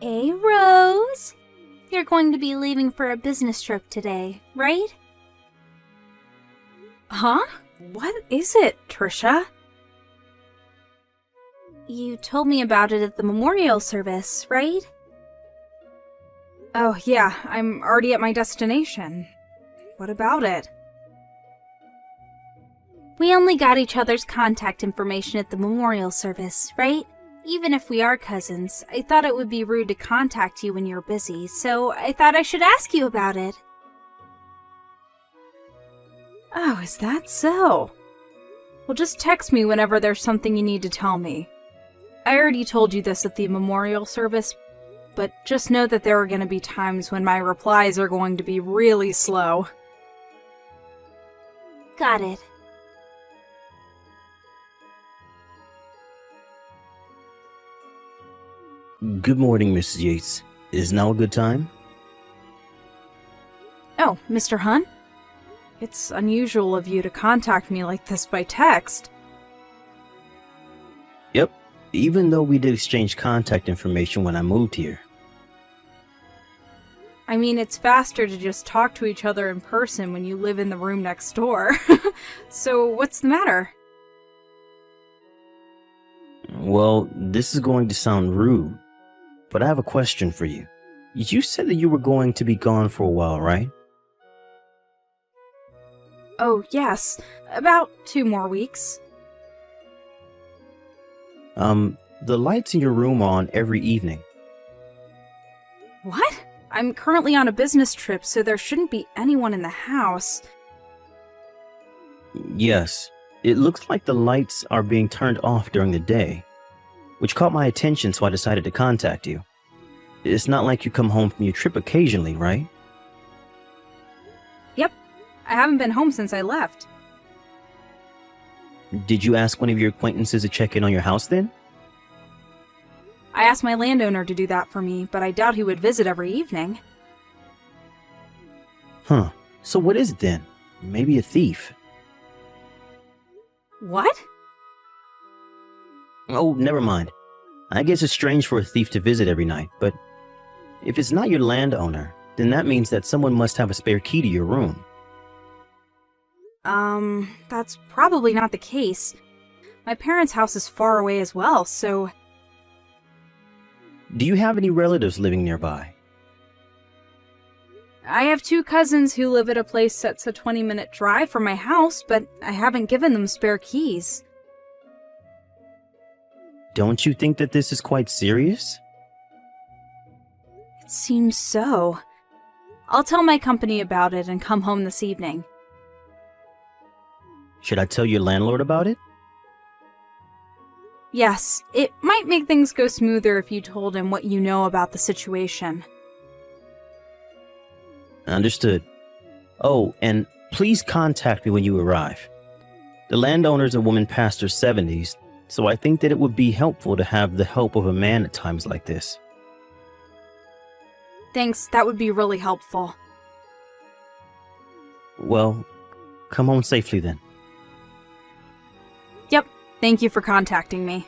Hey, Rose. You're going to be leaving for a business trip today, right? Huh? What is it, Trisha? You told me about it at the memorial service, right? Oh, yeah, I'm already at my destination. What about it? We only got each other's contact information at the memorial service, right? Even if we are cousins, I thought it would be rude to contact you when you're busy, so I thought I should ask you about it. Oh, is that so? Well, just text me whenever there's something you need to tell me. I already told you this at the memorial service, but just know that there are going to be times when my replies are going to be really slow. Got it. Good morning, Mrs. Yates. Is now a good time? Oh, Mr. Hunt? It's unusual of you to contact me like this by text. Yep, even though we did exchange contact information when I moved here. I mean, it's faster to just talk to each other in person when you live in the room next door. So, what's the matter? Well, this is going to sound rude, but I have a question for you. You said that you were going to be gone for a while, right? Oh, yes. About 2 more weeks. The lights in your room are on every evening. What? I'm currently on a business trip, so there shouldn't be anyone in the house. Yes, it looks like the lights are being turned off during the day, which caught my attention, so I decided to contact you. It's not like you come home from your trip occasionally, right? Yep. I haven't been home since I left. Did you ask one of your acquaintances to check in on your house then? I asked my landowner to do that for me, but I doubt he would visit every evening. Huh. So what is it then? Maybe a thief. What? Oh, never mind. I guess it's strange for a thief to visit every night, but if it's not your landowner, then that means that someone must have a spare key to your room. That's probably not the case. My parents' house is far away as well, so... Do you have any relatives living nearby? I have 2 cousins who live at a place that's a 20-minute drive from my house, but I haven't given them spare keys. Don't you think that this is quite serious? It seems so. I'll tell my company about it and come home this evening. Should I tell your landlord about it? Yes, it might make things go smoother if you told him what you know about the situation. Understood. Oh, and please contact me when you arrive. The landowner is a woman past her 70s, so I think that it would be helpful to have the help of a man at times like this. Thanks, that would be really helpful. Well, come home safely then. Yep, thank you for contacting me.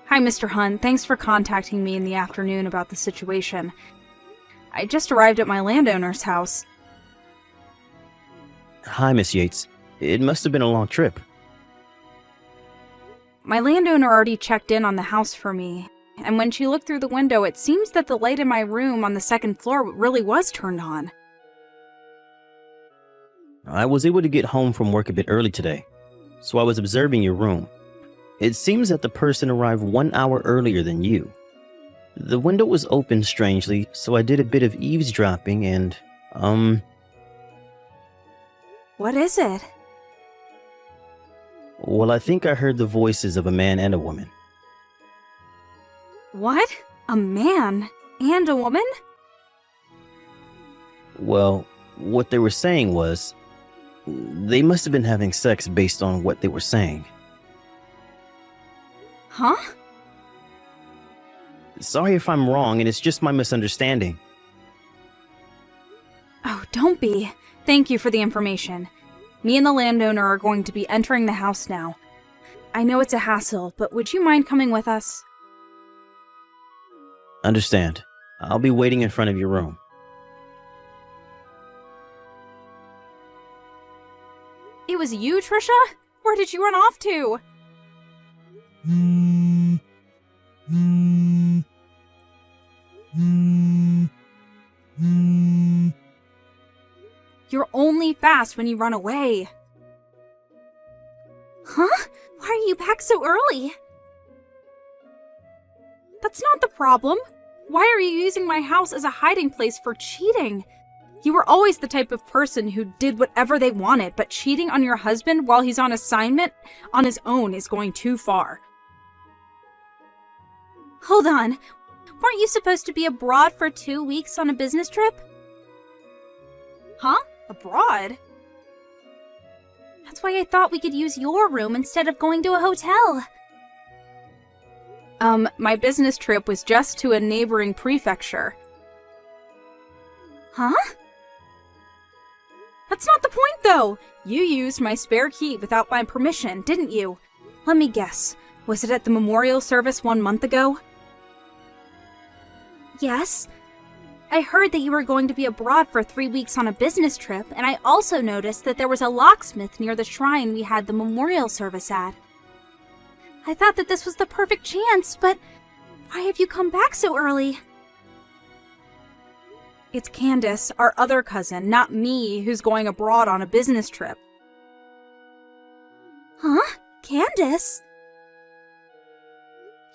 Hi, Mr. Hunt. Thanks for contacting me in the afternoon about the situation. I just arrived at my landowner's house. Hi, Miss Yates. It must have been a long trip. My landowner already checked in on the house for me, and when she looked through the window, it seems that the light in my room on the 2nd floor really was turned on. I was able to get home from work a bit early today, so I was observing your room. It seems that the person arrived 1 hour earlier than you. The window was open strangely, so I did a bit of eavesdropping and, What is it? well, I think I heard the voices of a man and a woman. What? A man and a woman? Well, what they were saying was, they must have been having sex based on what they were saying. Huh? Sorry if I'm wrong, and it's just my misunderstanding. Oh, don't be. Thank you for the information. Me and the landowner are going to be entering the house now. I know it's a hassle, but would you mind coming with us? Understand. I'll be waiting in front of your room. It was you, Trisha? Where did you run off to? You're only fast when you run away. Huh? Why are you back so early? That's not the problem. Why are you using my house as a hiding place for cheating? You were always the type of person who did whatever they wanted, but cheating on your husband while he's on assignment on his own is going too far. Hold on. Weren't you supposed to be abroad for 2 weeks on a business trip? Huh? Abroad? That's why I thought we could use your room instead of going to a hotel. My business trip was just to a neighboring prefecture. Huh? That's not the point, though! You used my spare key without my permission, didn't you? Let me guess. Was it at the memorial service 1 month ago? Yes. I heard that you were going to be abroad for 3 weeks on a business trip, and I also noticed that there was a locksmith near the shrine we had the memorial service at. I thought that this was the perfect chance, but why have you come back so early? It's Candace, our other cousin, not me, who's going abroad on a business trip. Huh? Candace?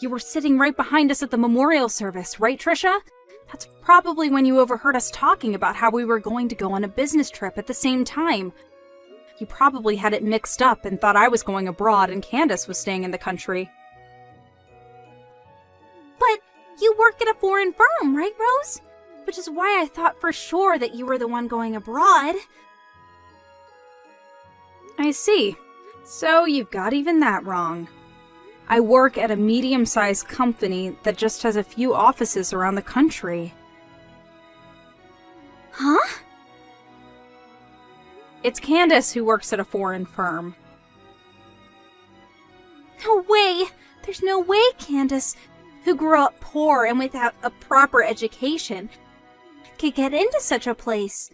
You were sitting right behind us at the memorial service, right, Trisha? That's probably when you overheard us talking about how we were going to go on a business trip at the same time. You probably had it mixed up and thought I was going abroad and Candace was staying in the country. But you work at a foreign firm, right, Rose? Which is why I thought for sure that you were the one going abroad. I see. So you've got even that wrong. I work at a medium-sized company that just has a few offices around the country. Huh? It's Candace who works at a foreign firm. No way! There's no way Candace, who grew up poor and without a proper education, could get into such a place.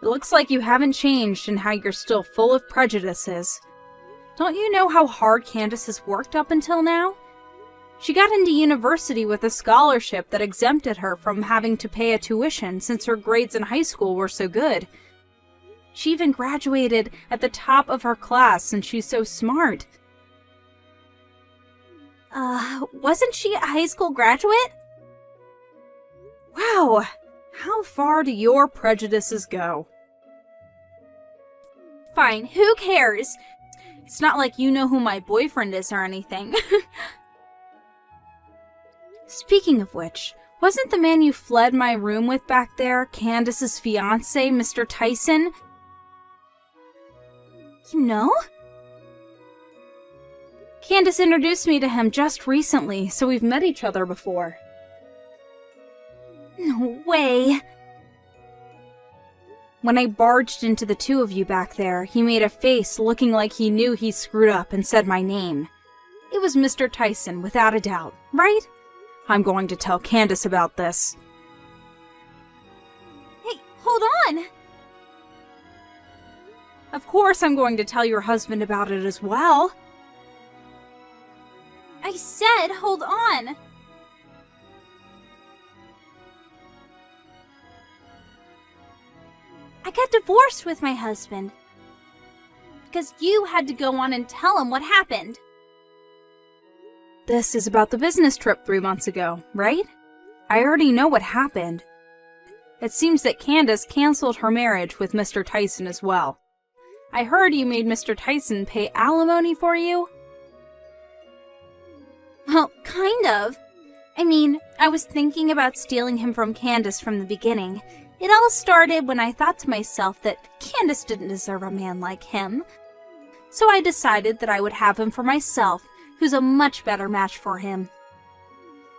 It looks like you haven't changed and how you're still full of prejudices. Don't you know how hard Candace has worked up until now? She got into university with a scholarship that exempted her from having to pay a tuition since her grades in high school were so good. She even graduated at the top of her class since she's so smart. Wasn't she a high school graduate? Wow, how far do your prejudices go? Fine, who cares? It's not like you know who my boyfriend is or anything. Speaking of which, wasn't the man you fled my room with back there Candace's fiancé, Mr. Tyson? You know? Candace introduced me to him just recently, so we've met each other before. No way. When I barged into the two of you back there, he made a face looking like he knew he screwed up and said my name. It was Mr. Tyson, without a doubt, right? I'm going to tell Candace about this. Hey, hold on! Of course I'm going to tell your husband about it as well. I said hold on! I got divorced with my husband. Because you had to go on and tell him what happened. This is about the business trip 3 months ago, right? I already know what happened. It seems that Candace canceled her marriage with Mr. Tyson as well. I heard you made Mr. Tyson pay alimony for you? Well, kind of. I mean, I was thinking about stealing him from Candace from the beginning. It all started when I thought to myself that Candace didn't deserve a man like him. So I decided that I would have him for myself, who's a much better match for him.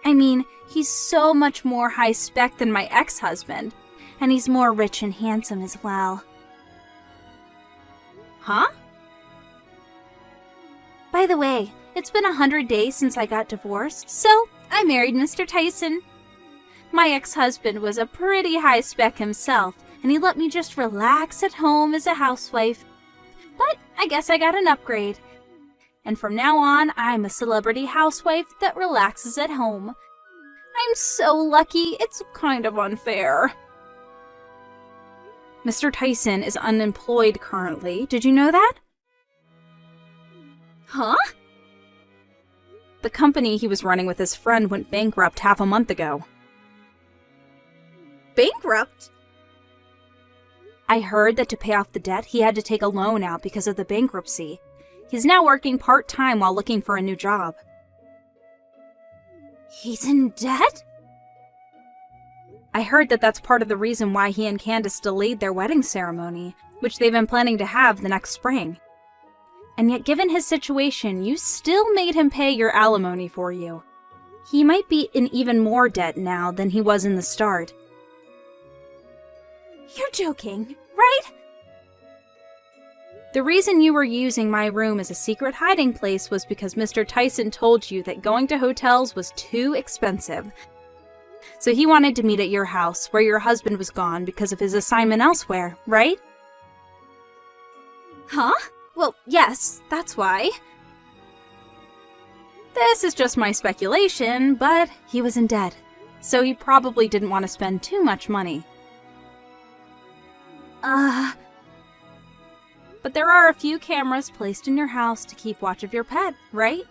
I mean, he's so much more high-spec than my ex-husband, and he's more rich and handsome as well. Huh? By the way, it's been 100 days since I got divorced, so I married Mr. Tyson. My ex-husband was a pretty high-spec himself, and he let me just relax at home as a housewife. But I guess I got an upgrade. And from now on, I'm a celebrity housewife that relaxes at home. I'm so lucky, it's kind of unfair. Mr. Tyson is unemployed currently. Did you know that? Huh? The company he was running with his friend went bankrupt half a month ago. Bankrupt? I heard that to pay off the debt, he had to take a loan out because of the bankruptcy. He's now working part-time while looking for a new job. He's in debt? I heard that that's part of the reason why he and Candace delayed their wedding ceremony, which they've been planning to have the next spring. And yet, given his situation, you still made him pay your alimony for you. He might be in even more debt now than he was in the start. You're joking, right? The reason you were using my room as a secret hiding place was because Mr. Tyson told you that going to hotels was too expensive. So he wanted to meet at your house, where your husband was gone because of his assignment elsewhere, right? Huh? Well, yes, that's why. This is just my speculation, but he was in debt, so he probably didn't want to spend too much money. But there are a few cameras placed in your house to keep watch of your pet, right?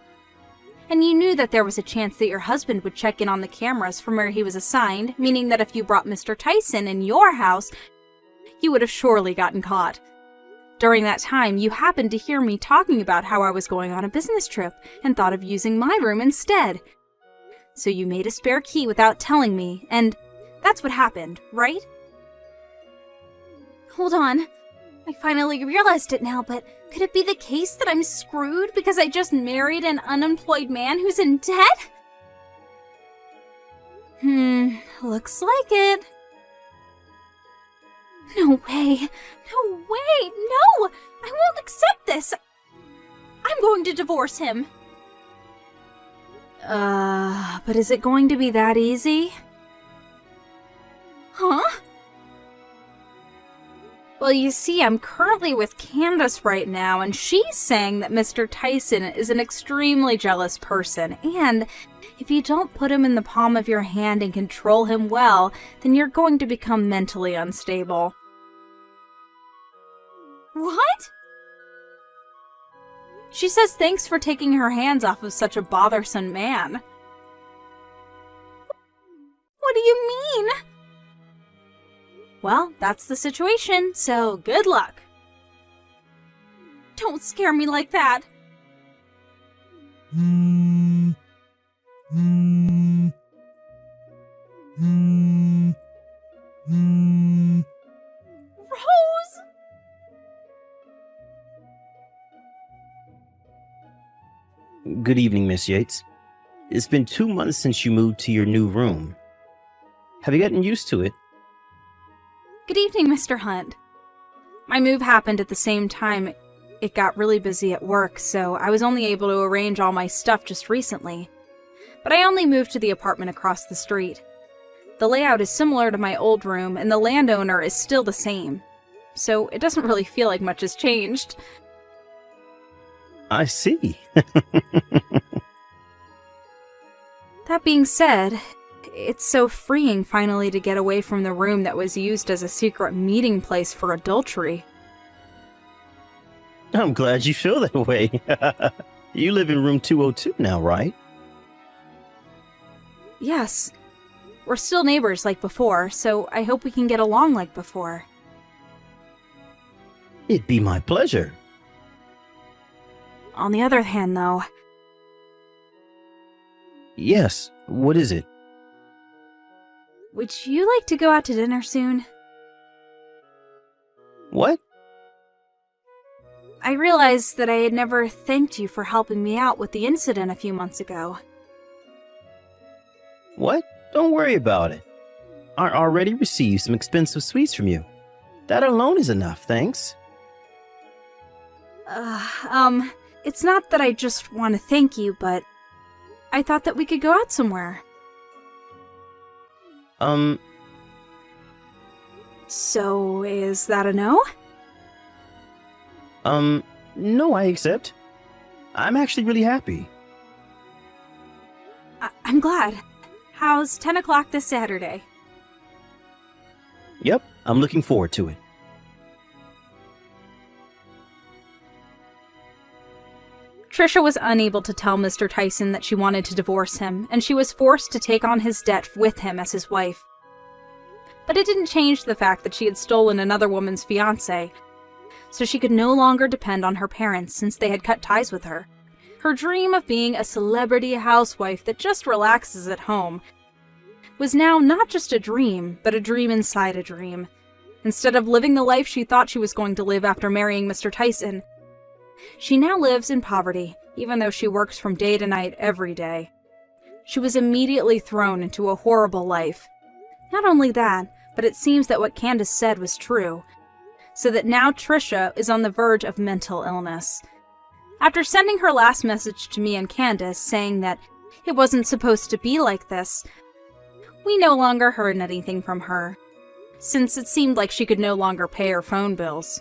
And you knew that there was a chance that your husband would check in on the cameras from where he was assigned, meaning that if you brought Mr. Tyson in your house, you would have surely gotten caught. During that time, you happened to hear me talking about how I was going on a business trip and thought of using my room instead. So you made a spare key without telling me, and that's what happened, right? Hold on. I finally realized it now, but could it be the case that I'm screwed because I just married an unemployed man who's in debt? Looks like it. No way! No way! No! I won't accept this! I'm going to divorce him! But is it going to be that easy? Huh? Well, you see, I'm currently with Candace right now, and she's saying that Mr. Tyson is an extremely jealous person, and if you don't put him in the palm of your hand and control him well, then you're going to become mentally unstable. What? She says thanks for taking her hands off of such a bothersome man. What do you mean? Well, that's the situation, so good luck. Don't scare me like that. Rose! Good evening, Miss Yates. It's been 2 months since you moved to your new room. Have you gotten used to it? Good evening, Mr. Hunt. My move happened at the same time. It got really busy at work, so I was only able to arrange all my stuff just recently. But I only moved to the apartment across the street. The layout is similar to my old room, and the landowner is still the same. So it doesn't really feel like much has changed. I see. That being said, it's so freeing finally to get away from the room that was used as a secret meeting place for adultery. I'm glad you feel that way. You live in room 202 now, right? Yes. We're still neighbors like before, so I hope we can get along like before. It'd be my pleasure. On the other hand, though... Yes, what is it? Would you like to go out to dinner soon? What? I realized that I had never thanked you for helping me out with the incident a few months ago. What? Don't worry about it. I already received some expensive sweets from you. That alone is enough, thanks. It's not that I just want to thank you, but I thought that we could go out somewhere. So, is that a no? No, I accept. I'm actually really happy. I'm glad. How's 10 o'clock this Saturday? Yep, I'm looking forward to it. Trisha was unable to tell Mr. Tyson that she wanted to divorce him, and she was forced to take on his debt with him as his wife. But it didn't change the fact that she had stolen another woman's fiancé, so she could no longer depend on her parents since they had cut ties with her. Her dream of being a celebrity housewife that just relaxes at home was now not just a dream, but a dream inside a dream. Instead of living the life she thought she was going to live after marrying Mr. Tyson, she now lives in poverty, even though she works from day to night every day. She was immediately thrown into a horrible life. Not only that, but it seems that what Candace said was true, so that now Trisha is on the verge of mental illness. After sending her last message to me and Candace saying that it wasn't supposed to be like this, we no longer heard anything from her, since it seemed like she could no longer pay her phone bills.